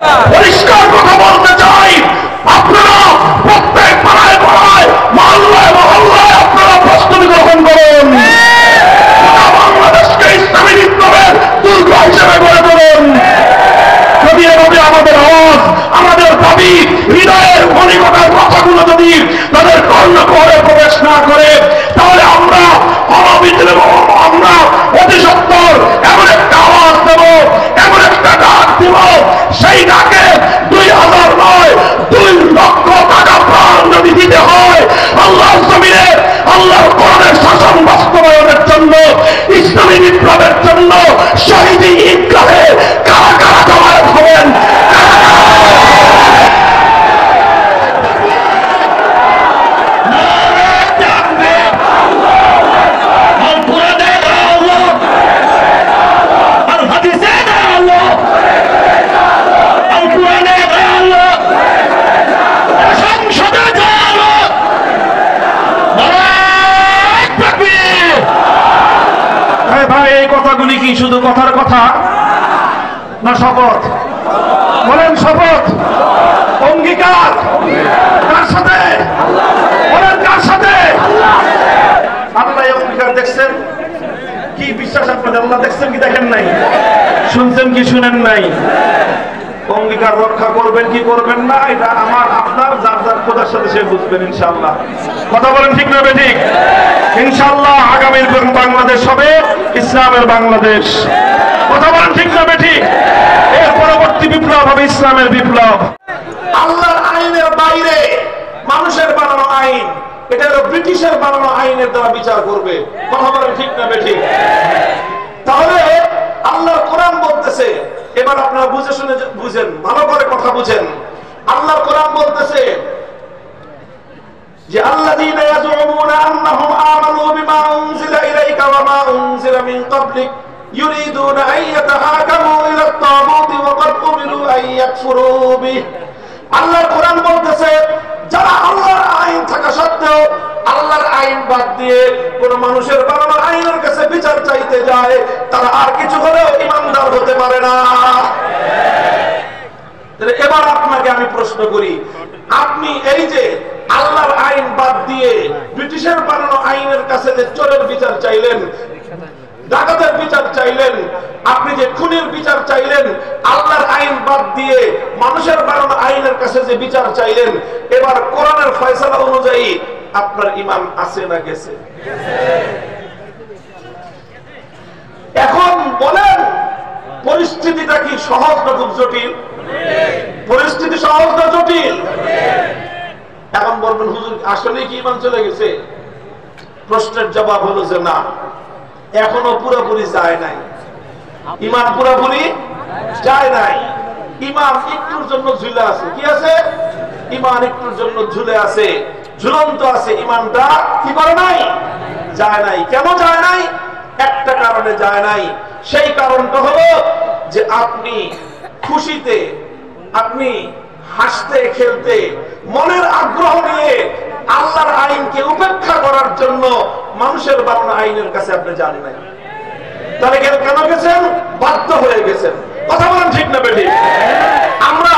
পরিষ্কার কথা বলতে চাই, আপনারা প্রত্যেক পাড়ায় পাড়ায় মহল্লায় মহল্লায় আপনারা প্রস্তুতি গ্রহণ করুন। বাংলাদেশকে ইসলামী বিপ্লবের দুর্গ হিসেবে গড়ে তুলুন। যদি এভাবে আমাদের আওয়াজ, আমাদের দাবি, হৃদয়ের মনিকটার কথাগুলো যদি তাদের কর্ণকুহরে প্রবেশ না করে, তাহলে আমরা আমরা অতি সত্তর এমন একটা আওয়াজ দেব, এমন একটা ডাক দেব, সেই ডাকে 2000 নয় 2 লক্ষ টাকা প্রাণ যদি দিতে হয় আল্লাহর জমিনে আল্লাহর কোরআনের শাসন বাস্তবায়নের জন্য, ইসলামী বিপ্লবের জন্য শহীদি ঈদগাহে কারা কারা জমায়েত হবেন? কথাগুলি কি শুধু কথার কথা না শপথ? বলেন শপথ, অঙ্গীকার কার সাথে? বলেন কার সাথে? আল্লাহ অঙ্গীকার দেখছেন কি? বিশ্বাস আপনাদের আল্লাহ দেখছেন কি দেখেন নাই? শুনছেন কি শুনেন নাই? অঙ্গীকার রক্ষা করবেন কি করবেন না, এটা আমার আপনার যার যার খোদার সাথে সে বুঝবেন ইনশাআল্লাহ। কথা বলেন ঠিক না বেঠিক? ইনশাআল্লাহ আগামীর বাংলাদেশ হবে ইসলামের বাংলাদেশ। কথা বলেন ঠিক না বেঠিক? এর পরবর্তী বিপ্লব হবে ইসলামের বিপ্লব। আল্লাহর আইনের বাইরে মানুষের বানানো আইন, এটা হলো ব্রিটিশের বানানো আইনের দ্বারা বিচার করবে। কথা বলেন ঠিক না বেঠিক? তাহলে আল্লাহর কোরআন বলতেছে, এবার আপনারা বুঝে শুনে বুঝেন, ভালো করে কথা বুঝেন। আল্লাহর কোরআন বলতেছে যে আল্লাযীনা ইয়াজুমুনা আন্নাহুম আমানু বিমা উনজিলা ইলাইকা ওয়া মা উনজিলা মিন ক্বাবলিক ইউরিদুনা আন ইয়াতাহাকামু ইলা আত-তাগুতি ওয়া ক্বাদ উমিরু আন ইয়াকফুরু বিহি। আল্লাহর কোরআন বলতেছে যারা আল্লাহর আইন থাকা সত্ত্বেও আল্লাহর আইন বাদ দিয়ে কোন মানুষের বানানো আইনের কাছে বিচার চাইতে যায়, তারা আর কিছু হলেও ঈমানদার হতে পারে না। এবার আপনাকে আমি প্রশ্ন করি, আপনি এই যে আল্লাহর আইন বাদ দিয়ে ব্রিটিশের বানানো আইনের কাছে যে চোরের বিচার চাইলেন, ডাকাতের বিচার চাইলেন, আপনি যে খুনের বিচার চাইলেন, আল্লাহর আইন বাদ দিয়ে মানুষের বানানো আইনের কাছে যে বিচার চাইলেন, এবার কোরআনের ফয়সালা অনুযায়ী আপনার ঈমান আছে না গেছে? এখন বলেন পরিস্থিতিটা কি সহজ না খুব জটিল? পরিস্থিতি সহজ না জটিল? এখন বলবেন হুজুর আসলে কি ঈমান চলে গেছে? প্রশ্নের জবাব হলো যে না, এখনো পুরোপুরি যায় নাই। ঈমান পুরোপুরি যায় নাই। ঈমান একটুর জন্য ঝুলে আছে। কি আছে? ঈমান একটুর জন্য ঝুলে আছে, ঝুলন্ত আছে। ঈমানটা কি করে নাই? যায় নাই। কেন যায় নাই? একটা কারণে যায় নাই। সেই কারণটা হলো যে আপনি খুশিতে, আপনি হাসতে খেলতে মনের আগ্রহ নিয়ে আল্লাহর আইনকে উপেক্ষা করার জন্য মানুষের বানানো আইনের কাছে আপনি যান নাই। তাহলে কেন গেছেন? বাধ্য হয়ে গেছেন। কথা বলেন ঠিক না বেঠিক? আমরা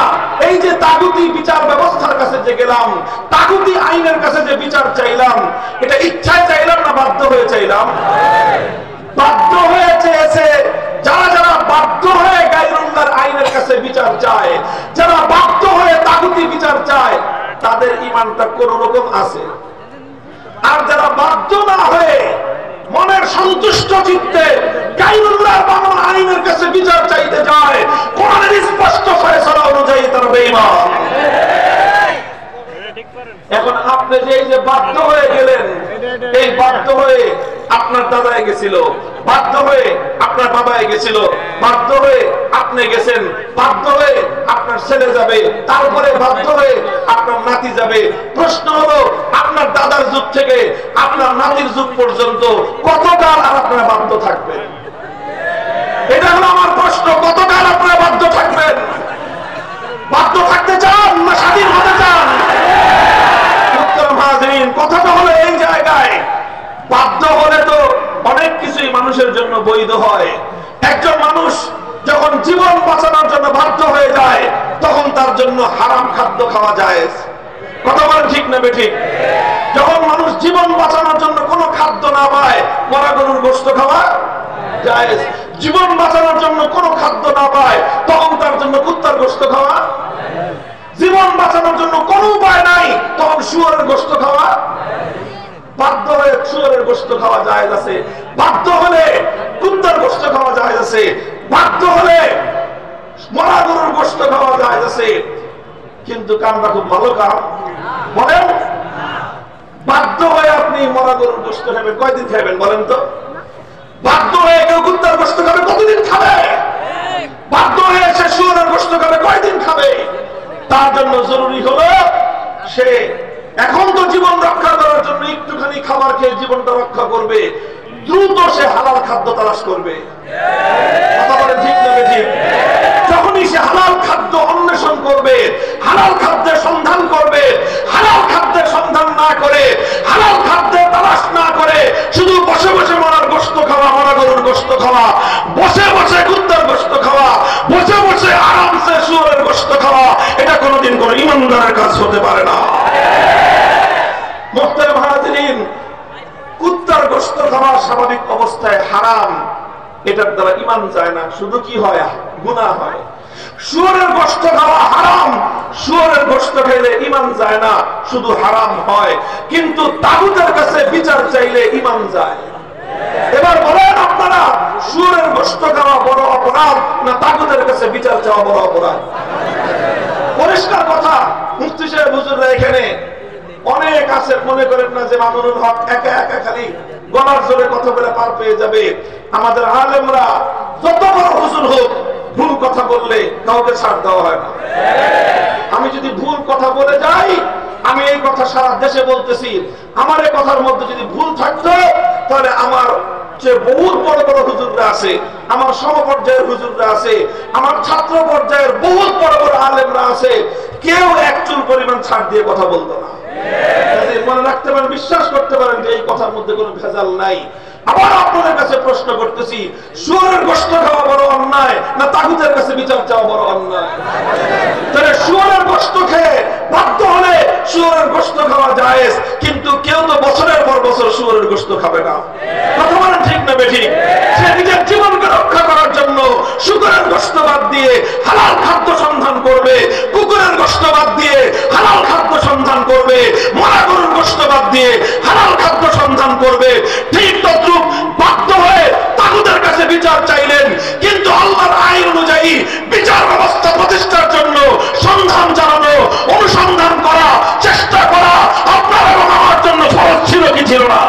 এই যে তাগুতি বিচার ব্যবস্থার কাছে যে গেলাম, তাগুতি আইনের কাছে যে বিচার চাইলাম, এটা ইচ্ছায় চাইলাম না বাধ্য হয়ে চাইলাম? বাধ্য হয়ে চেয়েছে। যারা যারা বাধ্য হয়ে গায়রুল্লাহর আইনের কাছে বিচার চায়, যারা বাধ্য হয়ে তাগুতি বিচার চায়, তাদের ঈমানটা কোন রকম আছে। আর যারা বাধ্য না হয়ে মনের সন্তুষ্ট চিত্তে গায়রুল্লাহর বানানো আইনের কাছে বিচার চাইতে যায়, কোরআনের স্পষ্ট ফয়সালা অনুযায়ী তারা বেঈমান। এখন আপনি যে বাধ্য হয়ে গেলেন, এই বাধ্য হয়ে আপনার দাদায় গেছিল, বাধ্য হয়ে আপনার বাবায় গেছিল, বাধ্য হয়ে আপনি গেছেন, বাধ্য হয়ে আপনার ছেলে যাবে, তারপরে বাধ্য হয়ে আপনার নাতি যাবে। প্রশ্ন হলো আপনার দাদার যুগ থেকে আপনার নাতির যুগ পর্যন্ত কতকাল আর আপনারা বাধ্য থাকবেন? এটা হলো আমার প্রশ্ন। কতকাল আপনারা বাধ্য থাকবেন? বাধ্য থাকতে চান না স্বাধীন হতে চান? কথাটা হলো এই জায়গায়, বাধ্য হলে তো অনেক কিছুই মানুষের জন্য বৈধ হয়। একজন মানুষ যখন জীবন বাঁচানোর জন্য বাধ্য হয়ে যায়, তার জন্য হারাম খাদ্য খাওয়া জায়েজ। কথা বলেন ঠিক না বেঠিক? যখন মানুষ জীবন বাঁচানোর জন্য কোনো খাদ্য না পায়, মরা গরুর গোশত খাওয়া জায়েজ। জীবন বাঁচানোর জন্য কোনো খাদ্য না পায়, তখন তার জন্য কুত্তার গোশত খাওয়া। জীবন বাঁচানোর জন্য কোনো উপায় নাই, তখন শুয়োরের গোশত খাওয়া। বাধ্য হয়ে শুয়োরের গোশত খাওয়া জায়েজ আছে, বাধ্য হলে কুত্তার গোশত খাওয়া জায়েজ আছে, বাধ্য হলে মরা গরুর গোশত খাওয়া জায়েজ আছে। কিন্তু কামটা খুব ভালো কাম। বলেন, বাধ্য হয়ে আপনি মরা গরুর গোশত খাবেন, কয়দিন খাবেন বলেন তো? বাধ্য হয়ে কেউ কুত্তার গোশত খাবে, কতদিন খাবে? বাধ্য হয়ে সে শুয়োরের গোশত খাবে, কয়দিন খাবে? তার জন্য জরুরি হলো সে এখন তো জীবন রক্ষা করার জন্য একটুখানি খাবার খেয়ে জীবনটা রক্ষা করবে, দ্রুত সে হালাল খাদ্য তালাশ করবে। কথা বলেন ঠিক না ঠিক? যখনই সে হালাল খাদ্য অন্বেষণ করবে, হালাল খাদ্যের সন্ধান করবে, হালাল খাদ্যের সন্ধান না করে, হালাল খাদ্যের তালাশ না করে শুধু বসে বসে মরার গোশত খাওয়া, মরা গরুর গোশত খাওয়া, বসে বসে কুত্তার গোশত খাওয়া, বসে বসে আরামসে শুয়োরের গোশত খাওয়া, এটা কোনোদিন কোনো ইমানদারের কাজ হতে পারে না। মুহতারাম হাজিরিন, কুত্তার গোশত খাওয়া স্বাভাবিক অবস্থায় হারাম, এটার দ্বারা ঈমান যায় না, শুধু কি হয়? গুনাহ হয়। শুয়োরের গোশত খাওয়া হারাম, শুয়োরের গোশত খেলে ঈমান যায় না, শুধু হারাম হয়। কিন্তু তাগুতের কাছে বিচার চাইলে ঈমান যায়। এবার বলেন আপনারা, শুয়োরের গোশত খাওয়া বড় অপরাধ না তাগুতের কাছে বিচার চাওয়া বড় অপরাধ? পরিষ্কার কথা। মুফতি সাহেব হুজুররা এখানে অনেক আছে, মনে করেন না যে মামুনুল হক একা একা খালি গলার জোরে কথা বলে পার পেয়ে যাবে। আমাদের আলেমরা যত বড় হুজুর হোক, ভুল কথা বললে কাউকে ছাড় দেওয়া হয় না। আমি যদি ভুল কথা বলে যাই, আমি এই কথা সারা দেশে বলতেছি, আমার এই কথার মধ্যে যদি ভুল থাকতো, তাহলে আমার যে বহুত বড় বড় হুজুররা আছে, আমার সমপর্যায়ের হুজুররা আছে, আমার ছাত্র পর্যায়ের বহুত বড় বড় আলেমরা আছে, কেউ এক চুল পরিমাণ ছাড় দিয়ে কথা বলতো না। মনে রাখতে পারেন, বিশ্বাস করতে পারেন যে এই কথার মধ্যে কোনো ভেজাল নাই। আবার আপনাদের কাছে প্রশ্ন করতেছি, শুয়োরের গোশত খাওয়া বড় অন্যায় না তাগুতের কাছে বিচার চাওয়া বড় অন্যায়? তাহলে শুয়োরের গোশত খেয়ে বাধ্য হলে শুয়োরের গোশত খাওয়া জায়েজ, কিন্তু কেউ তো বছরের পর বছর শুয়োরের গোশত খাবে না। কথা বলেন ঠিক না বেঠিক? সে নিজের জীবনকে রক্ষা করার জন্য শুকরের গোশত বাদ দিয়ে হালাল খাদ্য সন্ধান করবে, কুকুরের গোশত বাদ দিয়ে হালাল খাদ্য সন্ধান করবে, মরা গরুর গোশত বাদ দিয়ে হালাল খাদ্য সন্ধান করবে। ঠিক তদ্রুপ বাধ্য হয়ে তাগুতের কাছে বিচার চাইলেন, কিন্তু আল্লাহর আইন অনুযায়ী বিচার ব্যবস্থা প্রতিষ্ঠার জন্য সন্ধান চালানো, অনুসন্ধান করা, চেষ্টা করা আপনার এবং আমার জন্য ফরজ ছিল কি ছিল না?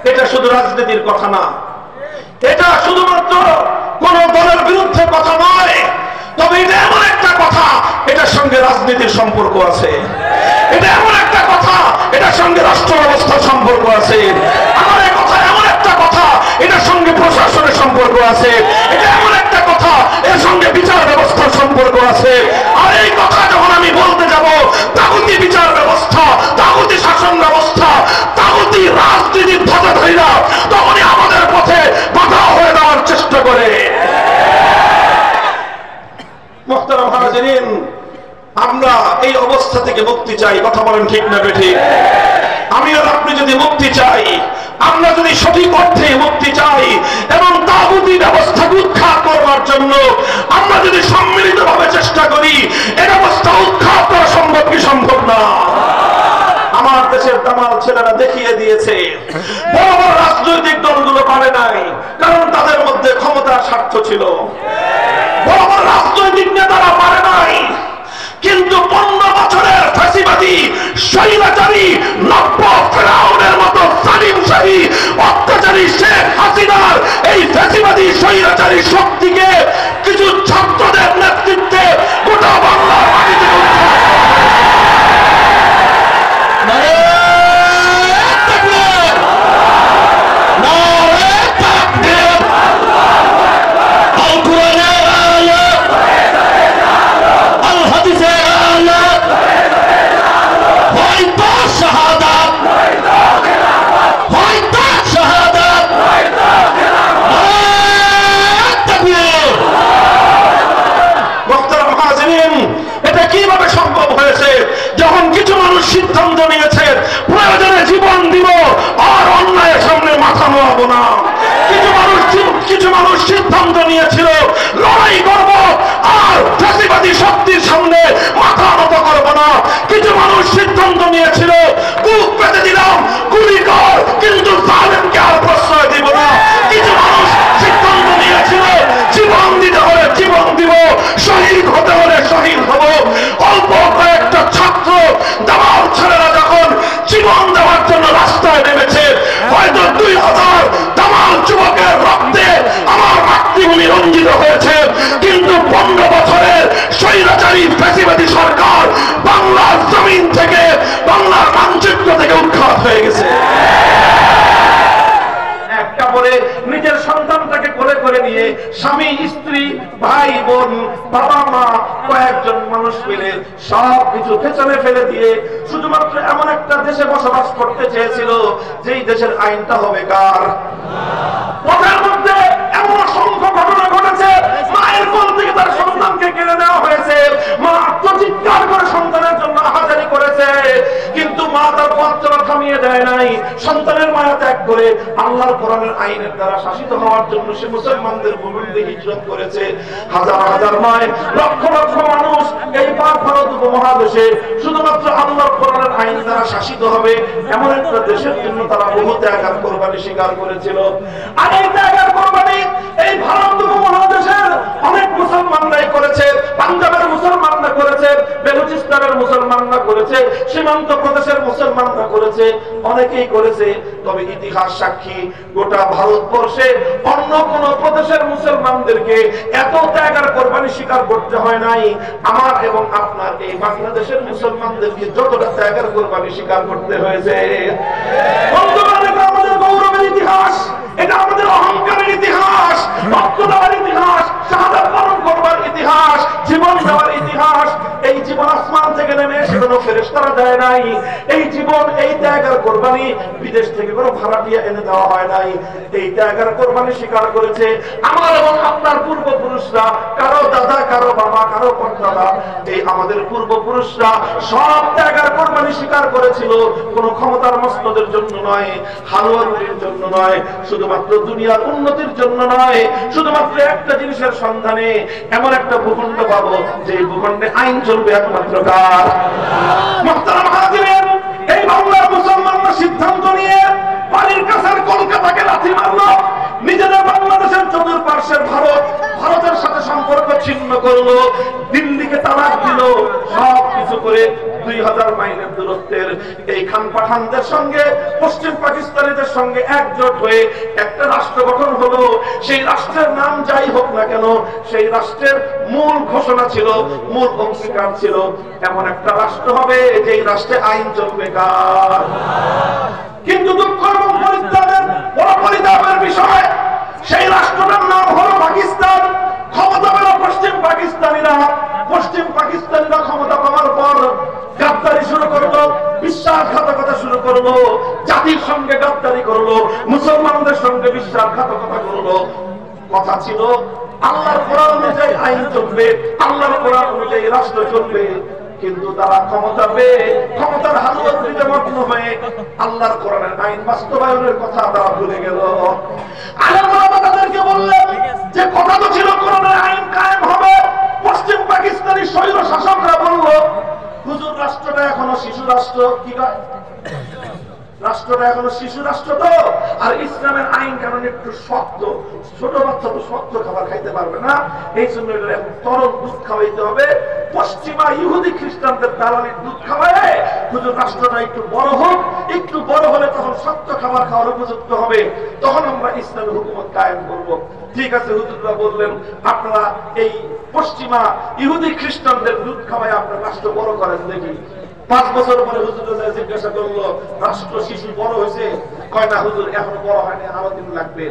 এটা শুধু রাজনীতির কথা না, এটা শুধুমাত্র কোন দলের বিরুদ্ধে কথা নয়, তবে এটা এমন একটা কথা, এটার সঙ্গে রাজনীতির সম্পর্ক আছে। এটা এমন একটা কথা, এটার সঙ্গে রাষ্ট্র ব্যবস্থার সম্পর্ক আছে। আমার এই কথা এমন একটা কথা, এটার সঙ্গে প্রশাসনের সম্পর্ক আছে। এটা এমন একটা কথা, এর সঙ্গে বিচার ব্যবস্থার সম্পর্ক আছে। আর এই কথা যখন আমি বলতে যাব, তাগুতি বিচার ব্যবস্থা, তাগুতি শাসন ব্যবস্থা, তাগুতি রাজনীতির ধারাধারীরা তখনই আমাদের পথে বাধা হয়ে দেওয়ার চেষ্টা করে। মুহতারাম হাজিরিন, আমরা এই অবস্থা থেকে মুক্তি চাই। কথা বলেন ঠিক না বেঠিক? আমি আর আপনি যদি মুক্তি চাই, আমরা যদি সঠিক অর্থে মুক্তি চাই এবং তাগুতি ব্যবস্থাকে উৎখাত করবার জন্য আমরা যদি সম্মিলিতভাবে চেষ্টা করি, এই ব্যবস্থা উৎখাত করা সম্ভব কি সম্ভব না? আমার দেশের তামাল ছেলেরা দেখিয়ে দিয়েছে, বড় বড় রাজনৈতিক দলগুলো পারে নাই, কারণ তাদের মধ্যে ক্ষমতার স্বার্থ ছিল। বড় বড় রাজনৈতিক নেতারা পারে নাই, কিন্তু 15 বছরের ফাঁসিবাদী স্বৈরাচারী নব্য ফেরাউনের মতো জালিমশাহী অত্যাচারী শেখ হাসিনার এই ফাঁসিবাদী স্বৈরাচারী শক্তিকে কিছু ছাত্রদের নেতৃত্বে গোটা বাংলার মাটিতে সিদ্ধান্ত নিয়েছে প্রয়োজনে জীবন দিব, আর অন্যায়ের সামনে মাথা নোয়াবো না। কিছু মানুষ সিদ্ধান্ত নিয়েছিল লড়াই করব, আর ফ্যাসিবাদী শক্তির সামনে মাথা নত করব না। কিছু মানুষ সিদ্ধান্ত নিয়েছিল বুক পেতে দিলাম, গুলি কর, কিন্তু জালেমকে আর প্রশ্রয় দিব না। কিছু মানুষ সিদ্ধান্ত নিয়েছিল জীবন দিতে হলে জীবন দিব, শহীদ হতে হলে শহীদ হব। অল্প কয়েকটা ছাত্র দামাল ছেলেরা যখন জীবন দেওয়ার জন্য রাস্তায় নেমেছে, হয়তো 2000 দামাল যুবকের রক্তে আমার মাতৃভূমি রঞ্জিত হয়েছে, কিন্তু 15 বছরের স্বৈরাচারী ফ্যাসিবাদী সরকার বাংলার জমিন থেকে, বাংলার মানচিত্র থেকে উৎখাত হয়ে গেছে। একটা বলে নিজের সন্তানটাকে কোলে করে নিয়ে স্বামী, স্ত্রী, ভাই, বোন, বাবা, মা, কয়েকজন মানুষ মিলে সবকিছু পেছনে ফেলে দিয়ে শুধুমাত্র এমন একটা দেশে বসবাস করতে চেয়েছিল যেই দেশের আইনটা হবে কার? পথের মধ্যে এমন অসংখ্য ঘটনা ঘটেছে, মায়ের কোল থেকে তার সন্তানকে কেড়ে নেওয়া হয়েছে, মা আত্মচিৎকার করে সন্তানের জন্য আহাজারি করেছে, কিন্তু মা তার পথ চলা থামিয়ে দেয় নাই। সন্তানের মায়া ত্যাগ করে আল্লাহর কোরআনের আইনের দ্বারা শাসিত হওয়ার জন্য সে মুসলমানদের ভূমিতে হিজরত করেছে। হাজার হাজার নয়, লক্ষ লক্ষ মানুষ এই পাক ভারত উপমহাদেশে শুধুমাত্র আল্লাহর কোরআনের আইন দ্বারা শাসিত হবে এমন একটা দেশের জন্য তারা বহু ত্যাগ আর কোরবানি স্বীকার করেছিল। আর এই ত্যাগ আর কোরবানি এই ভারত উপমহাদেশের অনেক মুসলমানরাই করেছে। পাঞ্জাবের মুসলমানরা করেছে, বেলুচিস্তানের মুসলমানরা করেছে, সীমান্ত প্রদেশের মুসলমানরা করেছে, অনেকেই করেছে। তবে ইতিহাস সাক্ষী গোটা ভারতবর্ষে অন্য কোন প্রদেশের মুসলমানদেরকে এত ত্যাগ আর কোরবানি স্বীকার করতে হয় নাই আমার এবং আপনার এই বাংলাদেশের মুসলমানদেরকে যতটা ত্যাগ আর কোরবানি স্বীকার করতে হয়েছে। বন্ধুগণ, এটা আমাদের গৌরবের ইতিহাস, এটা আমাদের অহংকারের ইতিহাস, রক্ত দেওয়ার ইতিহাস, শাহাদাত বরণ করবার ইতিহাস, জীবন দেওয়ার ইতিহাস। এই জীবন আসমান থেকে নেমে এসে কোনো ফেরেশতারা দেয় নাই। এই জীবন, এই ত্যাগ আর কোরবানি বিদেশ থেকে কোনো ভাড়াটিয়া এনে দেওয়া হয় নাই। এই ত্যাগ আর কোরবানি স্বীকার করেছে আমার এবং আপনার পূর্বপুরুষরা। কারো দাদা, কারো বাবা, কারো পরদাদা, এই আমাদের পূর্বপুরুষরা সব ত্যাগ আর কোরবানি স্বীকার করেছিল। কোন ক্ষমতার মসনদের জন্য নয়, হালুয়া রুটির জন্য নয়, শুধুমাত্র দুনিয়ার উন্নতির জন্য নয়, শুধুমাত্র একটা জিনিসের সন্ধানে। এমন একটা ভূখণ্ড পাবো যে ভূখণ্ডে আইন চলবে একমাত্র কার? মুহতারাম হাজিরিন, এই বাংলার মুসলমানরা সিদ্ধান্ত নিয়ে বাড়ির কাছের কলকাতাকে লাথি মারলো, নিজেদের বাংলাদেশের চতুর্পার্শ্বের ভারতের সাথে সম্পর্ক ছিন্ন করলো, দিল্লিকে তালাক দিল, সব কিছু করে 2000 মাইলের দূরত্বের এই খান পাঠানদের সঙ্গে পশ্চিম পাকিস্তানিদের সঙ্গে একজোট হয়ে একটা রাষ্ট্র গঠন হলো। সেই রাষ্ট্রের নাম যাই হোক না কেন, সেই রাষ্ট্রের মূল ঘোষণা ছিল, মূল অঙ্গীকার ছিল, এমন একটা রাষ্ট্র হবে যেই রাষ্ট্রে আইন চলবে কার? কিন্তু দুঃখ এবং পরিতাপের বিষয়, সেই রাষ্ট্রটার নাম হলো পাকিস্তান। ক্ষমতা পেল পশ্চিম পাকিস্তানিরা। পশ্চিম পাকিস্তানিরা ক্ষমতা পাওয়ার পর গাদ্দারি শুরু করলো, বিশ্বাসঘাতকতা শুরু করলো, জাতির সঙ্গে গাদ্দারি করলো, মুসলমানদের সঙ্গে বিশ্বাসঘাতকতা করলো। কথা ছিল আল্লাহর কোরআন অনুযায়ী আইন চলবে, আল্লাহর কোরআন অনুযায়ী রাষ্ট্র চলবে। কিন্তু তারা ক্ষমতা পেয়ে ক্ষমতার হালুয়াতে মগ্ন হয়ে আল্লাহর কোরআনের আইন বাস্তবায়নের কথা তারা ভুলে গেল। আলেমরা তাদেরকে বললেন যে কথা তো ছিল কোরআনের আইন কায়েম হবে। পশ্চিম পাকিস্তানি স্বৈর শাসকরা বলল, হুজুর রাষ্ট্রটা এখনো শিশু রাষ্ট্র। কি কয়? রাষ্ট্রটা এখনো শিশু রাষ্ট্র তো, আর ইসলামের আইন কানুন একটু শক্ত, ছোট বাচ্চা তো শক্ত খাবার খাইতে পারবে না, এই জন্য তরল দুধ খাওয়াইতে হবে। পশ্চিমা ইহুদি খ্রিস্টানদের দালালির দুধ খাওয়ায় হুজুর রাষ্ট্রটা একটু বড় হোক, একটু বড় হলে তখন শক্ত খাবার খাওয়ার উপযুক্ত হবে, তখন আমরা ইসলামের হুকুমত কায়েম করব। ঠিক আছে, হুজুররা বললেন আপনারা এই পশ্চিমা ইহুদি খ্রিস্টানদের দুধ খাওয়ায় আপনার রাষ্ট্র বড় করেন দেখি। 5 বছর পরে হুজুররা জিজ্ঞাসা করলো, রাষ্ট্র শিশু বড় হয়েছে? কয় না হুজুর, এখনো বড় হয়নি, আরো দিন লাগবে।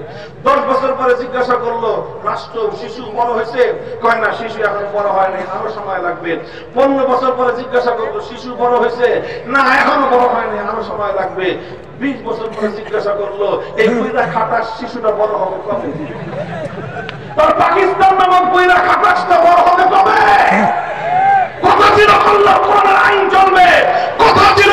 10 বছর পরে জিজ্ঞাসা করলো, রাষ্ট্র শিশু বড় হয়েছে? কয় না, শিশু এখনো বড় হয়নি, আরো সময় লাগবে। 15 বছর পরে জিজ্ঞাসা করলো, শিশু বড় হয়েছে? না, এখনো বড় হয়নি, আরো সময় লাগবে। 20 বছর পরে জিজ্ঞাসা করলো, এই বইরা খাটাস শিশুটা বড় হবে কবে? তোর পাকিস্তান নামক বইরা খাটাসটা বড় হবে কবে? কথা ছিল আল্লাহর কোরআনের আইন চলবে, কথা ছিল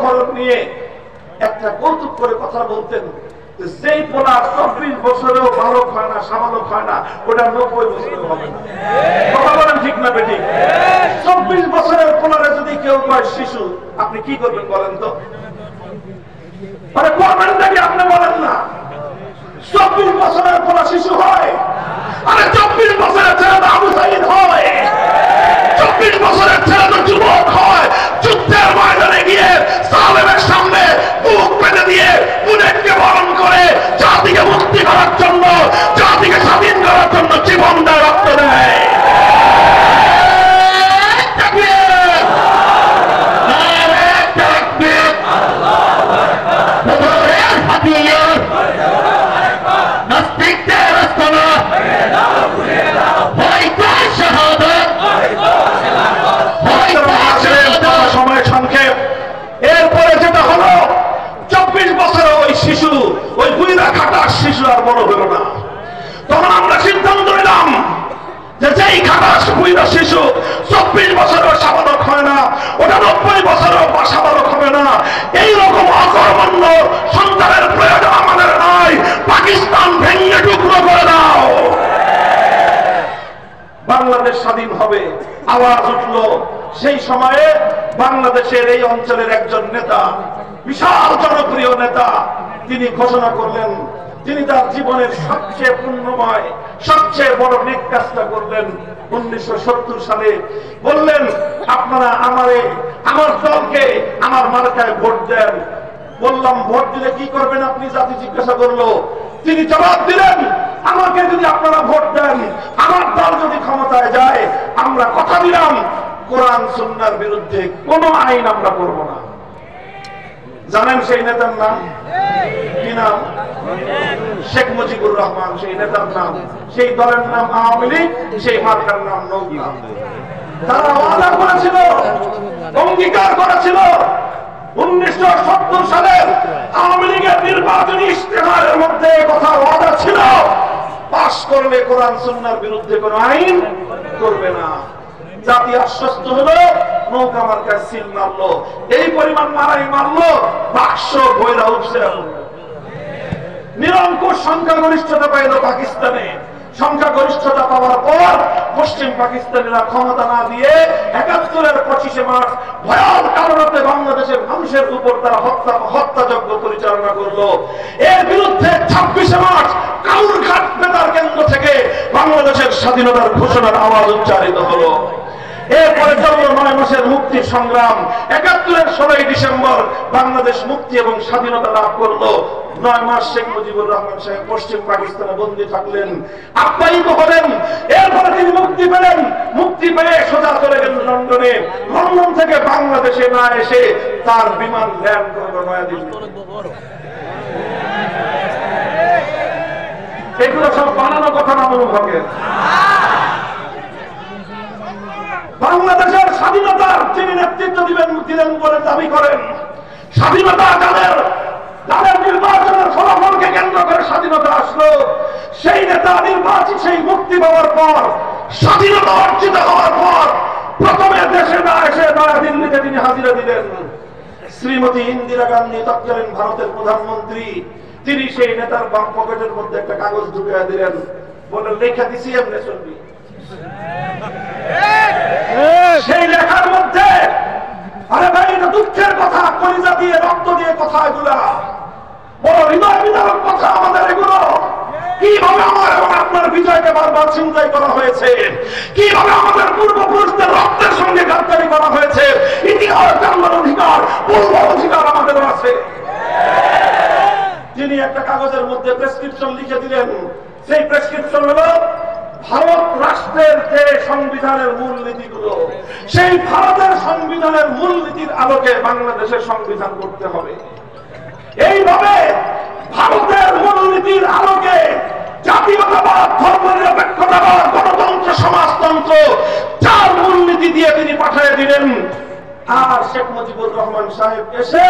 রক্তক্ষরণ নিয়ে একটা কৌতুক করে কথা বলতেন, যেই পোলা 24 বছরেও বালক হয় না, সাবালক হয় না, ওটা 90 বছরেও হবে না। কথা বলেন ঠিক না বেটি? 24 বছরের পোলারে যদি কেউ কয় শিশু, আপনি কি করবেন বলেন তো? মানে করবেন নাকি আপনি বলেন না? 24 বছরের পোলা শিশু হয়? আরে 24 বছরের ছেলে তো আবু সাইদ হয়, 24 বছরের ছেলে তো যুবক হয়। যুদ্ধের ময়দানে গিয়ে সালেমের সামনে বুক পেতে দিয়ে বুলেটকে বরণ করে জাতিকে মুক্তি করার জন্য, জাতিকে স্বাধীন করার জন্য জীবন দেয়, রক্ত দেয়। সময় সংক্ষেপ। এরপরে যেটা হলো, 24 বছরে ওই শিশু, ওই বুইরা খাটার শিশু আর বড় হলো না। তখন আমরা সিদ্ধান্ত নিলাম যে যেই খাটাস বুইরা শিশু 24 বছরেও সাবালক হয় না, ওটা 90 বছরেও সাবালক হবে না। এইরকম অকর্মণ্য সন্তানের প্রয়োজন আমাদের নয়। পাকিস্তান ভেঙে টুকরো করে দাও, বাংলাদেশ স্বাধীন হবে। আওয়াজ উঠলো। সেই সময়ে বাংলাদেশের এই অঞ্চলের একজন নেতা, বিশাল জনপ্রিয় নেতা, তিনি ঘোষণা করলেন, তিনি তার জীবনের সবচেয়ে পুণ্যময়, সবচেয়ে বড় নেক কাজটা করলেন 1970 সালে। বললেন, আপনারা আমার দলকে আমার মার্কায় ভোট দেন। বললাম, ভোট দিলে কি করবেন আপনি? জাতি জিজ্ঞাসা করলো। তিনি জবাব দিলেন, আমাকে যদি আপনারা ভোট দেন, আমার দল যদি ক্ষমতায় যায়, আমরা কথা দিলাম কোরআন সুন্নাহর বিরুদ্ধে কোন আইন আমরা করব না। জানেন সেই নেতার নাম কি? নাম শেখ মুজিবুর রহমান। সেই নেতার নাম, সেই দলের নাম আওয়ামী লীগ, সেই মার্কার নাম নৌকা। তারা ওয়াদা করেছিল, অঙ্গীকার করেছিল 1970 সালের আওয়ামী লীগের নির্বাচনী ইশতেহারের মধ্যে কথা ওয়াদা ছিল, পাশ করলে কোরআন সুন্নাহর বিরুদ্ধে কোন আইন করবে না। জাতি আশ্বস্ত হলো, নৌকা মার্কায় সিল মারলো। এই পরিমাণ মারাই মারলো, বাক্স বইরা উঠছে। নিরঙ্কুশ সংখ্যাগরিষ্ঠতা পাইল পাকিস্তানে। সংখ্যাগরিষ্ঠতা পাওয়ার পর পশ্চিম পাকিস্তানিরা ক্ষমতা না দিয়ে 71-এর 25শে মার্চ ভয়াল কারণে বাংলাদেশের মানুষের উপর তারা হত্যাযজ্ঞ পরিচালনা করলো। এর বিরুদ্ধে 26শে মার্চ কাউরঘাট বেতার কেন্দ্র থেকে বাংলাদেশের স্বাধীনতার ঘোষণার আওয়াজ উচ্চারিত হলো। এরপরে চলল 9 মাসের মুক্তির সংগ্রাম। 71-এর 16 ডিসেম্বর বাংলাদেশ মুক্তি এবং স্বাধীনতা লাভ করলো। 9 মাস শেখ মুজিবুর রহমান সাহেব পশ্চিম পাকিস্তানে বন্দী থাকলেন, আপ্যায়িত হলেন। এরপরে তিনি মুক্তি পেলেন। মুক্তি পেয়ে সোজা চলে গেলেন লন্ডনে। লন্ডন থেকে বাংলাদেশে না এসে তার বিমান ল্যান্ড করলো নয়াদিল্লি। এগুলো সব বানানো কথা না মনোভাবের। বাংলাদেশের স্বাধীনতার যিনি নেতৃত্ব দিলেন বলে দাবি করেন, স্বাধীনতা যাদের নির্বাচনের ফলাফলকে কেন্দ্র করে স্বাধীনতা আসলো, সেই নেতা নির্বাচিত, সেই মুক্তি পাওয়ার পর, স্বাধীনতা অর্জিত হওয়ার পর প্রথমে দেশে না এসে নয়াদিল্লিতে তিনি হাজিরা দিলেন। শ্রীমতী ইন্দিরা গান্ধী তৎকালীন ভারতের প্রধানমন্ত্রী, তিনি সেই নেতার বাম পকেটের মধ্যে একটা কাগজ ঢুকিয়ে দিলেন, বলে লেখা দিছি এমনি চলবি। সেই লেখার মধ্যে, আরে ভাই এটা দুঃখের কথা, কলিজা দিয়ে রক্ত দিয়ে কথা, এগুলা বড় হৃদয় বিদারক কথা আমাদের। এগুলো কিভাবে আমার এবং আপনার বিজয়কে বারবার ছিনতাই করা হয়েছে, কিভাবে আমাদের পূর্বপুরুষদের রক্তের সঙ্গে গাদ্দারি করা হয়েছে। ইতিহাস জানবার অধিকার, পূর্ব অধিকার আমাদের আছে। তিনি একটা কাগজের মধ্যে প্রেসক্রিপশন লিখে দিলেন। সেই প্রেসক্রিপশন হলো ভারত রাষ্ট্রের যে সংবিধানের মূলনীতিগুলো, সেই ভারতের সংবিধানের মূলনীতির আলোকে বাংলাদেশের সংবিধান করতে হবে। এইভাবে ভারতের মূলনীতির আলোকে জাতীয়তাবাদ, ধর্মনিরপেক্ষতাবাদ, গণতন্ত্র, সমাজতন্ত্র, চার মূলনীতি দিয়ে তিনি পাঠিয়ে দিলেন। আর শেখ মুজিবুর রহমান সাহেব এসে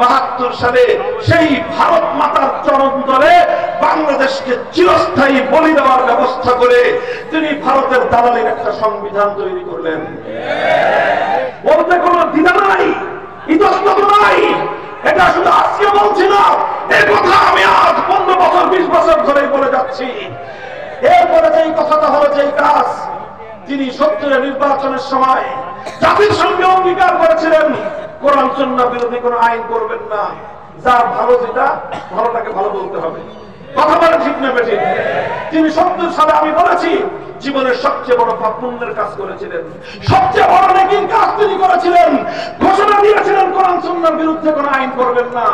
৭২ সালে সেই ভারত মাতার চরণ তলে বাংলাদেশকে চিরস্থায়ী বলি দেওয়ার ব্যবস্থা করে তিনি ভারতের দালালির একটা সংবিধান তৈরি করলেন। বলতে কোনো দ্বিধা নাই, ইতস্তত নাই। এটা শুধু আজকে বলছি না, এই কথা আমি আজ 15 বছর 20 বছর ধরে বলে যাচ্ছি। এরপরে যেই কথাটা হলো, যেই কাজ তিনি 70 নির্বাচনের সময় জাতির সঙ্গে অঙ্গীকার করেছিলেন, কোরআন সুন্নাহ বিরোধী কোনো আইন করবেন না, যার ভালো যেটা ভালোটাকে ভালো বলতে হবে। কথা বলেন ঠিক না বেঠিক? তিনি 70 সালে আমি বলেছি জীবনের সবচেয়ে বড় পাপ পুণ্যের কাজ করেছিলেন, সবচেয়ে বড় নেকির কাজ তিনি করেছিলেন, ঘোষণা দিয়েছিলেন কোরআন সুন্নাহর বিরুদ্ধে কোনো আইন করবেন না।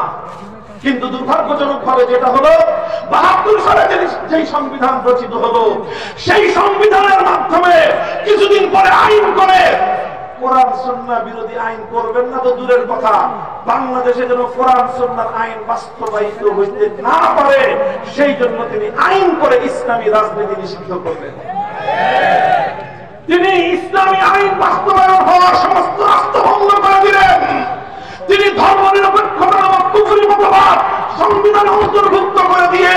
কিন্তু দুর্ভাগ্যজনক ভাবে যেটা হলো, 72 সালে যেই সংবিধান রচিত হলো, সেই সংবিধানের মাধ্যমে কিছুদিন পরে আইন করে কোরআন সুন্নাহ বিরোধী আইন করবেন না তো দূরের কথা, বাংলাদেশে যেন কোরআন সুন্নাহর আইন বাস্তবায়িত হইতে না পারে সেই জন্য তিনি আইন করে ইসলামী রাজনীতি নিষিদ্ধ করলেন। তিনি ইসলামী আইন বাস্তবায়ন হওয়ার সমস্ত রাস্তা বন্ধ করে দিলেন। তিনি ধর্ম নিরপেক্ষতা নামক কুফরি মতবাদ সংবিধানে অন্তর্ভুক্ত করে দিয়ে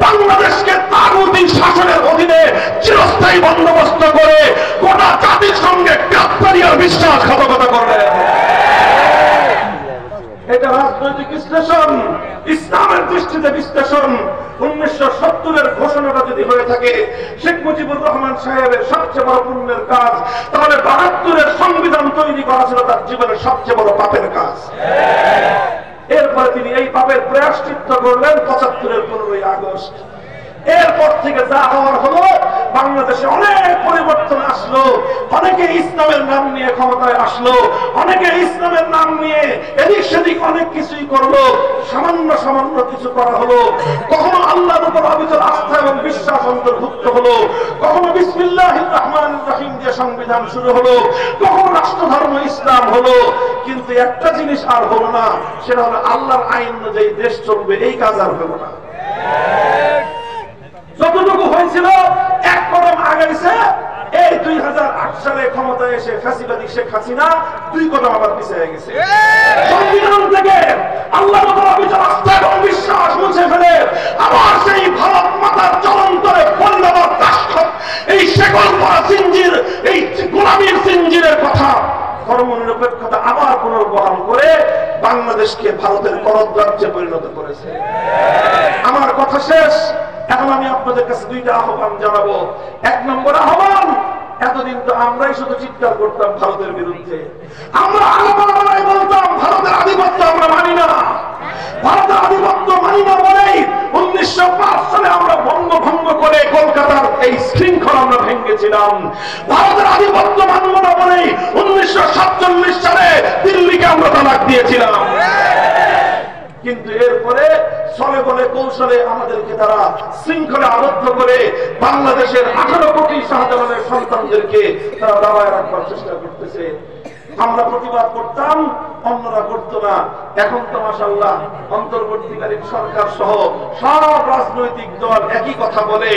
বাংলাদেশকে তাগুতি শাসনের অধীনে চিরস্থায়ী বন্দোবস্ত করে গোটা জাতির সঙ্গে গাদ্দারি আর বিশ্বাসঘাতকতা করলেন। এটা রাজনৈতিক বিশ্লেষণ, ইসলামের দৃষ্টিতে বিশ্লেষণ। 1970-এর ঘোষণাটা যদি হয়ে থাকে শেখ মুজিবুর রহমান সাহেবের সবচেয়ে বড় পুণ্যের কাজ, তাহলে 72-এর সংবিধান তৈরি করা ছিল তার জীবনের সবচেয়ে বড় পাপের কাজ। এরপরে তিনি এই পাপের প্রায়শ্চিত্ত করলেন 75-এর 15ই আগস্ট। এরপর থেকে যা হওয়ার হলো, বাংলাদেশে অনেক পরিবর্তন আসলো, অনেকে ইসলামের নাম নিয়ে ক্ষমতায় আসলো, অনেকে ইসলামের নাম নিয়ে এদিক সেদিক অনেক কিছুই করলো, সামান্য সামান্য কিছু করা হলো। কখনো আল্লাহর উপর অবিচল আস্থা এবং বিশ্বাস অন্তর্ভুক্ত হলো, কখনো বিসমিল্লাহির রহমানির রহিম দিয়ে সংবিধান শুরু হলো, কখনো রাষ্ট্রধর্ম ইসলাম হলো। কিন্তু একটা জিনিস আর হলো না, সেটা হলো আল্লাহর আইন অনুযায়ী দেশ চলবে, এই কাজ আর হলো না। যতটুকু হয়েছিল এক কদম আগাইছে, এই 2008 সালে ক্ষমতায় এসে ফ্যাসিবাদী শেখ হাসিনা 2 কদম আবার পিছিয়ে গেছে। সংবিধান থেকে আল্লাহর উপর অবিচল আস্থা এবং বিশ্বাস মুছে ফেলে আবার সেই ভারত মাতার চলন্তরে পরিণত দাসত্ব, এই শেকল পরা জিঞ্জির, এই গোলামীর জিঞ্জিরের কথা, ধর্ম নিরপেক্ষতা আবার পুনর্বহাল করে বাংলাদেশকে ভারতের করদরাজ্যে পরিণত করেছে। আমার কথা শেষ। এখন আমি আপনাদের কাছে 2টা আহ্বান জানাবো। 1 নম্বর আহ্বান, এতদিন তো আমরাই শুধু চিৎকার করতাম ভারতের বিরুদ্ধে, আমরা আলাপালাই বলতাম ভারতের আধিপত্য আমরা মানি না, ভারতের আধিপত্য মানি না বলেই 1905 সালে আমরা বঙ্গভঙ্গ করে কলকাতার এই শৃঙ্খলা আমরা ভেঙেছিলাম। ভারতের আধিপত্য মানব না বলেই 1947 সালে দিল্লিকে আমরা তালাক দিয়েছিলাম। কিন্তু এরপরে চলে বলে কৌশলে আমাদেরকে তারা শৃঙ্খলা আবদ্ধ করে বাংলাদেশের 18 কোটি শাহজালালের সন্তানদেরকে তারা দাবায় রাখবার চেষ্টা করতেছে। আমরা প্রতিবাদ করতাম, অন্যরা করতো না। এখন তো মাশাআল্লাহ অন্তর্বর্তীকালীন সরকার সহ সব রাজনৈতিক দল একই কথা বলে।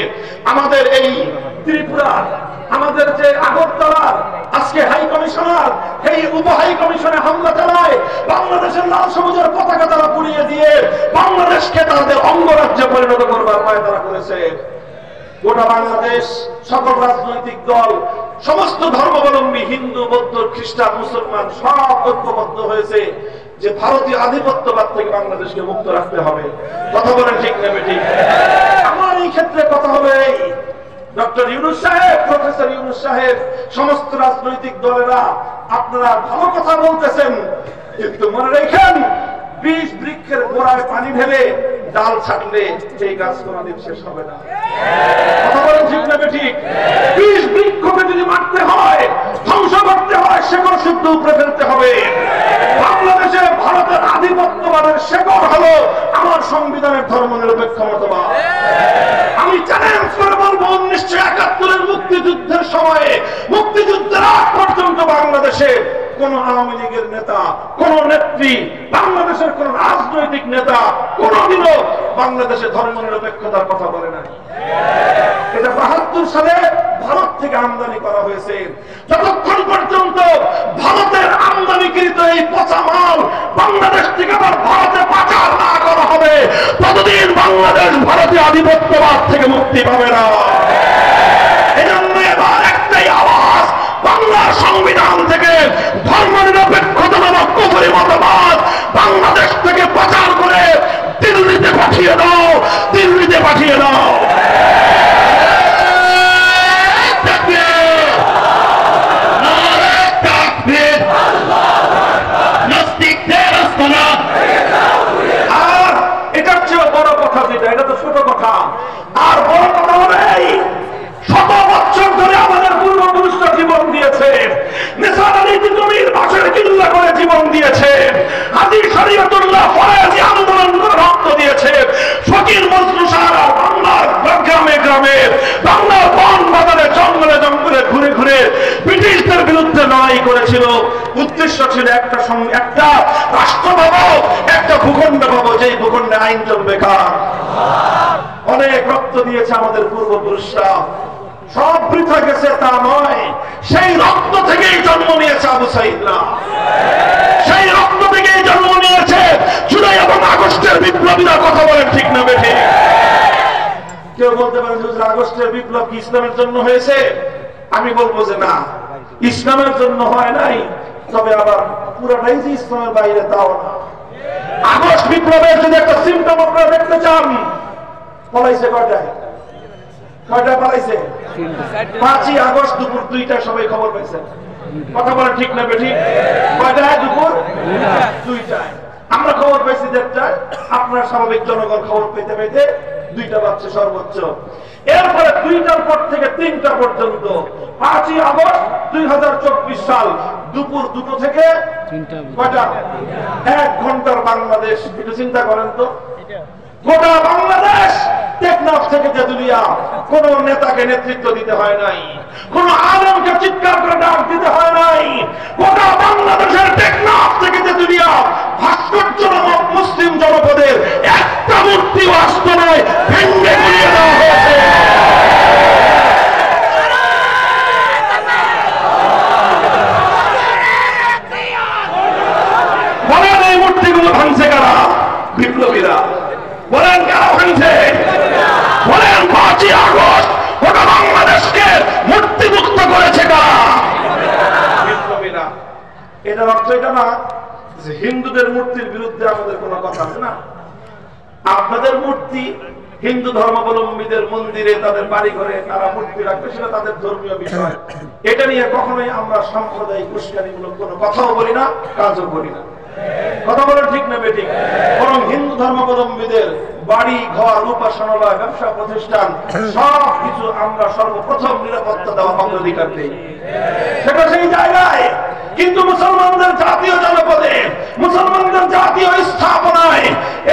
আমাদের এই ত্রিপুরা, আমাদের যে আগরতলার আজকে হাই কমিশনার, এই উপ হাই কমিশনে হামলা চালায়, বাংলাদেশের লাল সবুজের পতাকা তারা পুড়িয়ে দিয়ে বাংলাদেশকে তাদের অঙ্গরাজ্যে পরিণত করবার পায় তারা করেছে। গোটা বাংলাদেশ সকল রাজনৈতিক দল, সমস্ত ধর্মাবলম্বী, হিন্দু, বৌদ্ধ, খ্রিস্টান, মুসলমান সব ঐক্যবদ্ধ হয়েছে যে ভারতীয় আধিপত্যবাদ থেকে বাংলাদেশকে মুক্ত রাখতে হবে। কথা বলেন ঠিক না ঠিক? আমার এই ক্ষেত্রে কথা হবে এই, ডক্টর ইউনূস সাহেব, প্রফেসর ইউনূস সাহেব, সমস্ত রাজনৈতিক দলেরা আপনারা ভালো কথা বলতেছেন, কিন্তু মনে রাখেন 20 বৃক্ষের গোড়ায় পানি ঢেলে ডাল ছাড়লে সেই গাছ কোনদিন শেষ হবে না। কথা বলেন ঠিক না ঠিক? 20 বৃক্ষকে যদি মারতে হয়, ধ্বংস করতে হয়, শেকড় শুদ্ধ উপরে ফেলতে হবে। বাংলাদেশে ভারতের আধিপত্যবাদের শেকড় হলো আমার সংবিধানের ধর্ম নিরপেক্ষ মতবাদ। আমি চ্যালেঞ্জ করে বলবো 1971-এর মুক্তিযুদ্ধের সময়ে, মুক্তিযুদ্ধের আগ পর্যন্ত বাংলাদেশে কোন আওয়ামী লীগের নেতা, কোন নেত্রী, বাংলাদেশের কোন রাজনৈতিক নেতা কোনদিনও বাংলাদেশে ধর্ম নিরপেক্ষতার কথা বলে নাই। এটা 72 সালে ভারত থেকে আমদানি করা হয়েছে। যতক্ষণ পর্যন্ত ভারতের আমদানিকৃত এই পচা মাল বাংলাদেশ থেকে আবার ভারতে পাচার না করা হবে, ততদিন বাংলাদেশ ভারতীয় আধিপত্যবাদ থেকে মুক্তি পাবে না। এজন্য এবার একটাই আওয়াজ, বাংলার সংবিধান থেকে ধর্ম নিরপেক্ষতা নামক করি মতবাদ বাংলাদেশ থেকে পাচার করে দিল্লিতে পাঠিয়ে দাও, দিল্লিতে পাঠিয়ে দাও। আর এটার চেয়ে বড় কথা যেটা, এটা তো ছোট কথা, আর বড় কথা হলো এই, শত বছর ধরে আমাদের পূর্বপুরুষরা জীবন দিয়েছে, নিসার আলী তিতুমীর বাঁশের কিল্লা করে জীবন দিয়েছে, হাজী শরীয়তুল্লাহ ফরাজি আন্দোলন করে রক্ত দিয়েছে, ফকির মজনু সারা বাংলার গ্রামে গ্রামে, বাংলার বন বাজারে জঙ্গলে জঙ্গলে ঘুরে ঘুরে ব্রিটিশদের বিরুদ্ধে লড়াই করেছিল। উদ্দেশ্য ছিল একটা রাষ্ট্র পাবো, একটা ভূখণ্ড পাবো, যেই ভূখণ্ডে আইন চলবে কার। অনেক রক্ত দিয়েছে আমাদের পূর্বপুরুষরা, সব বৃথা গেছে তা নয়, সেই রক্ত থেকেই জন্ম নিয়েছে আবু সাঈদরা, সেই রক্ত থেকেই জন্ম নিয়েছে জুলাই এবং আগস্টের বিপ্লবীরা। কথা বলেন ঠিক না বেঠিক? কেউ বলতে পারেন যে আগস্টের বিপ্লব কি ইসলামের জন্য হয়েছে? আমি বলবো যে না, ইসলামের জন্য হয় নাই, তবে আবার পুরোটাই যে ইসলামের বাইরে তাও না। আগস্ট বিপ্লবের যদি একটা সিম্পটম আপনারা দেখতে চান, পলাইছে কয়টায়? কয়টায় পালাইছে? 5ই আগস্ট দুপুর 2টায় সবাই খবর পাইছেন। কথা বলেন ঠিক না বেঠিক? কয়টায়? দুপুর 2টায়। আমরা খবর পাইছি 1টায়, আপনার স্বাভাবিক জনগণ খবর পেতে পেতে 2টা বাজছে সর্বোচ্চ। এরপরে 2টার পর থেকে 3টা পর্যন্ত 5ই আগস্ট 2024 সাল দুপুর 2টো থেকে কয়টা? 1 ঘন্টার বাংলাদেশ। একটু চিন্তা করেন তো, গোটা বাংলাদেশ টেকনাফ থেকে তেতুলিয়া, কোন নেতাকে নেতৃত্ব দিতে হয় নাই, কোন আলেমকে চিৎকার করে ডাক দিতে হয় নাই। গোটা বাংলাদেশের টেকনাফ থেকে তেতুলিয়া ভাস্কর্য নামক মুসলিম জনপদের একটা মূর্তিও আসত নয়, ভেঙে গুড়িয়ে দেওয়া হয়েছে। বলেন এই মূর্তিগুলো ভাঙছে কারা? বিপ্লবীরা। বলেন কারা ভাঙছে? বলেন 5ই আগস্ট গোটা বাংলাদেশকে মূর্তিমুক্ত করেছে কারা? বিপ্লবীরা। এটার অর্থ এটা না যে হিন্দুদের মূর্তির বিরুদ্ধে আমাদের কোনো কথা আছে না। আপনাদের মূর্তি হিন্দু ধর্মাবলম্বীদের মন্দিরে, তাদের বাড়ি ঘরে তারা মূর্তি রাখবে, সেটা তাদের ধর্মীয় বিষয়। এটা নিয়ে কখনোই আমরা সাম্প্রদায়িক উস্কানিমূলক কোনো কথাও বলি না, কাজও করি না। কথা বলেন ঠিক না বেঠিক? বরং হিন্দু ধর্মাবলম্বীদের বাড়ি ঘর, উপাসনালয়, ব্যবসা প্রতিষ্ঠান সবকিছু আমরা সর্বপ্রথম নিরাপত্তা দেওয়া অগ্রাধিকার দিই, সেটা সেই জায়গায়। কিন্তু মুসলমানদের জাতীয় জনপদে, মুসলমানদের জাতীয় স্থাপনায়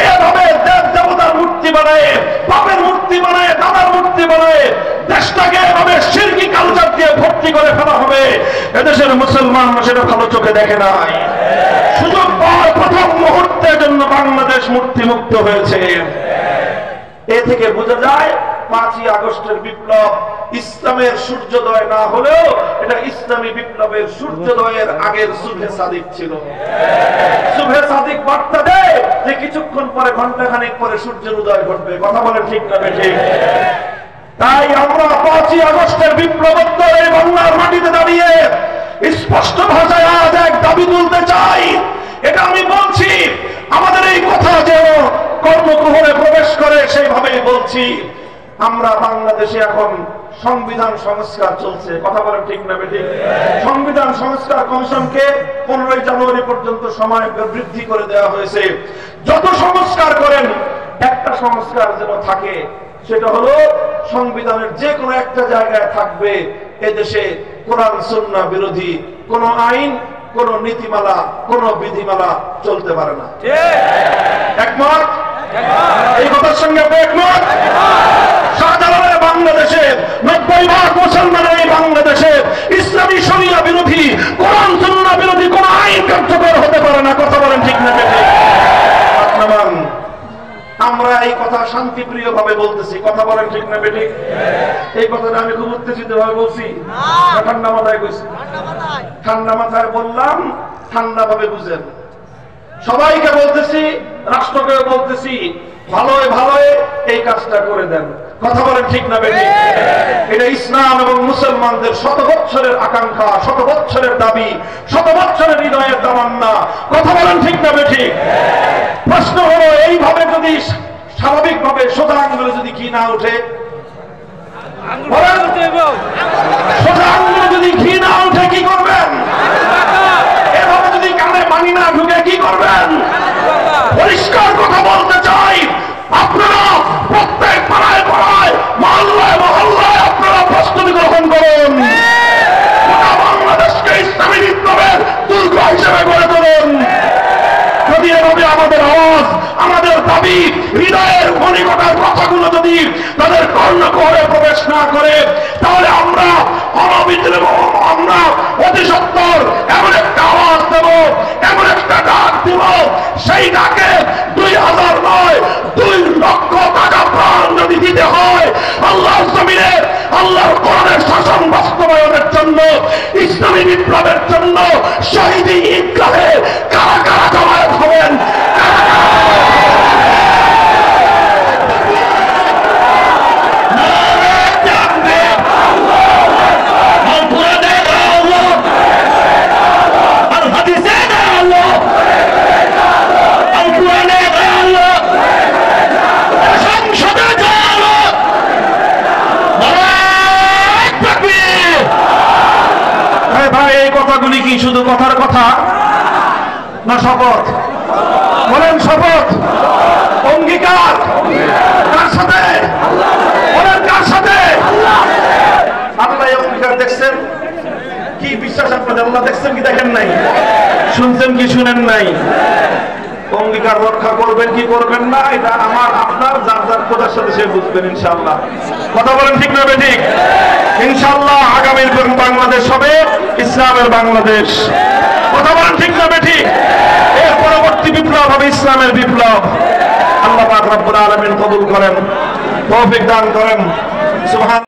এভাবে দেব দেবতার মূর্তি বানায়, বাপের মূর্তি বানায়, দাদার মূর্তি বানায়, দেশটাকে এভাবে শিরকি কালচার দিয়ে ভর্তি করে ফেলা হবে, এদেশের মুসলমান সেটা ভালো চোখে দেখে নাই। সুযোগ পাওয়ার প্রথম মুহূর্তের জন্য বাংলাদেশ মূর্তি মুক্ত হয়েছে। এ থেকে বোঝা যায় 5ই আগস্টের বিপ্লব ইসলামের সূর্যোদয় না হলেও এটা ইসলামী বিপ্লবের সূর্যোদয়ের আগের সুবহে সাদিক ছিল। সুবহে সাদিক বার্তা দেয় যে কিছুক্ষণ পরে, ঘন্টাখানেক পরে সূর্যের উদয় ঘটবে। কথা বলেন ঠিক না বেঠিক? তাই আমরা 5ই আগস্টের বিপ্লবোত্তর এই বাংলার মাটিতে দাঁড়িয়ে স্পষ্ট ভাষায় আজ এক দাবি তুলতে চাই। এটা আমি বলছি, আমাদের এই কথা যেন কর্মকুহরে প্রবেশ করে সেইভাবেই বলছি। আমরা বাংলাদেশে এখন সংবিধান সংস্কার চলছে। কথা বলেন ঠিক না বেঠিক? সংবিধান সংস্কার কমিশনকে 15ই জানুয়ারি পর্যন্ত সময় বৃদ্ধি করে দেওয়া হয়েছে। যত সংস্কার করেন, একটা সংস্কার যেন থাকে, সেটা হলো সংবিধানের যে কোনো একটা জায়গায় থাকবে এদেশে কোরআন সুন্নাহ বিরোধী কোন আইন, কোন নীতিমালা, কোন বিধিমালা চলতে পারে না। একমত? এই কথার সঙ্গে একমত? শাহজালালের বাংলাদেশে 90% মুসলমানের এই বাংলাদেশে ইসলামী শরিয়া বিরোধী, কোরআন সুন্নাহ বিরোধী কোন আইন কার্যকর হতে পারে না। কথা বলেন ঠিক না বেঠিক? আমরা এই কথা শান্তিপ্রিয় ভাবে বলতেছি। কথা বলেন ঠিক না বেঠিক? এই কথাটা আমি খুব উত্তেজিত ভাবে বলছি, ঠান্ডা মাথায় কইছি। ঠান্ডা মাথায় বললাম, ঠান্ডা ভাবে বুঝেন। সবাইকে বলতেছি, রাষ্ট্রকেও বলতেছি, ভালোই ভালোই এই কাজটা করে দেন। কথা বলেন ঠিক না বেঠিক? এটা ইসলাম এবং মুসলমানদের শত বছরের আকাঙ্ক্ষা, শত বছরের দাবি, শত বছরের হৃদয়ের তামান্না। কথা বলেন ঠিক না বেঠিক? প্রশ্ন হলো, এইভাবে যদি স্বাভাবিকভাবে সোজা আঙ্গুলে যদি ঘি না উঠে, বলেন, সোজা আঙ্গুলে যদি ঘি না উঠে কি করবেন? এভাবে যদি কানে পানি না ঢুকে কি করবেন? পরিষ্কার কথা বলতে চাই, আপনারা প্রত্যেক পাড়ায় পাড়ায়, মহল্লায় মহল্লায় আপনারা প্রস্তুতি গ্রহণ করুন। গোটা বাংলাদেশকে ইসলামী বিপ্লবের দুর্গ হিসেবে গড়ে তুলুন। যদি এভাবে আমাদের আওয়াজ, আমাদের দাবি, হৃদয়ের মণিকোটার কথাগুলো যদি তাদের কর্ণকুহরে প্রবেশ না করে, তাহলে আমরা অনবিদ্রোহ, আমরা অতি সত্বর এমন একটা আওয়াজ দেব, এমন একটা ডাক দেব, সেই ডাকে 2000 নয় 2 লক্ষ টাকা প্রাণ যদি দিতে হয় আল্লাহর জমিনে, আল্লাহর কোরআনের শাসন বাস্তবায়নের জন্য, ইসলামী বিপ্লবের জন্য, শহীদ ঈদগাহে কারা কারা জমায়েত হবেন? ভাই, এই কথাগুলি কি শুধু কথার কথা না শপথ? বলেন, শপথ, অঙ্গীকার কার সাথে? বলেন, কার সাথে? আল্লাহ অঙ্গীকার দেখছেন কি? বিশ্বাস আপনাদের আল্লাহ দেখছেন কি দেখেন নাই? শুনছেন কি শুনেন নাই? অঙ্গীকার রক্ষা করবেন কি করবেন না, এটা আমার আপনার যার যার খোদার সাথে সে বুঝবেন ইনশাআল্লাহ। কথা বলেন ঠিক না বেঠিক? ইনশাআল্লাহ আগামীর বাংলাদেশ হবে ইসলামের বাংলাদেশ। কথা বলেন ঠিক না বেঠিক? এর পরবর্তী বিপ্লব হবে ইসলামের বিপ্লব। আল্লাহ পাক রব্বুল আলামিন কবুল করেন, তৌফিক দান করেন। সুবহান।